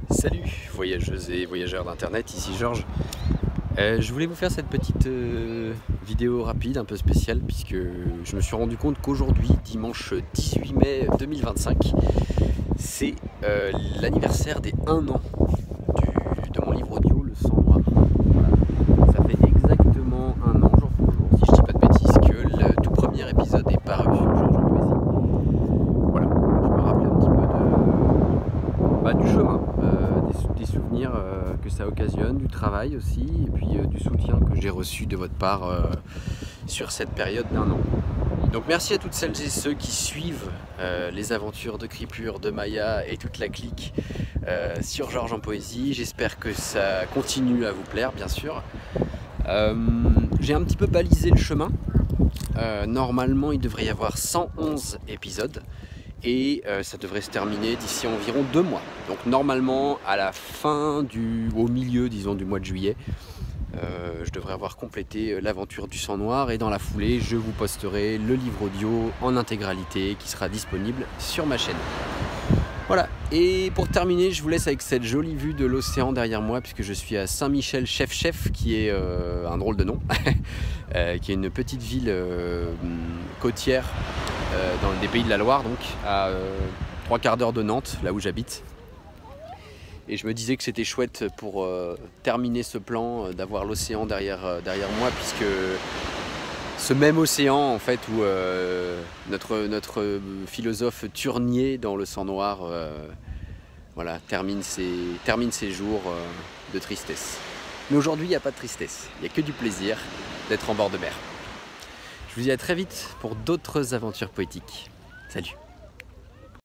Salut voyageuses et voyageurs d'internet, ici Georges. Je voulais vous faire cette petite vidéo rapide, un peu spéciale, puisque je me suis rendu compte qu'aujourd'hui, dimanche 18 mai 2025, c'est l'anniversaire des 1 an de mon livre audio Le Sang Noir. Voilà. Ça fait exactement 1 an, jour pour jour, si je dis pas de bêtises, que le tout premier épisode est paru sur Georges en Poésie. Voilà, je me rappelais un petit peu du chemin, des souvenirs que ça occasionne, du travail aussi, et puis du soutien que j'ai reçu de votre part sur cette période d'1 an. Donc merci à toutes celles et ceux qui suivent les aventures de Cripure, de Maya et toute la clique sur Georges en Poésie. J'espère que ça continue à vous plaire, bien sûr. J'ai un petit peu balisé le chemin. Normalement, il devrait y avoir 111 épisodes. Et ça devrait se terminer d'ici environ 2 mois. Donc normalement, à la fin au milieu, disons, du mois de juillet, je devrais avoir complété l'aventure du sang noir. Et dans la foulée, je vous posterai le livre audio en intégralité qui sera disponible sur ma chaîne. Voilà, et pour terminer, je vous laisse avec cette jolie vue de l'océan derrière moi, puisque je suis à Saint-Michel-Chef-Chef, qui est un drôle de nom, qui est une petite ville côtière dans des Pays de la Loire, donc à 3/4 d'heure de Nantes, là où j'habite. Et je me disais que c'était chouette pour terminer ce plan, d'avoir l'océan derrière moi, puisque ce même océan, en fait, où notre philosophe Turnier dans Le Sang Noir voilà, termine ses jours de tristesse. Mais aujourd'hui, il n'y a pas de tristesse, il n'y a que du plaisir d'être en bord de mer. Je vous dis à très vite pour d'autres aventures poétiques. Salut!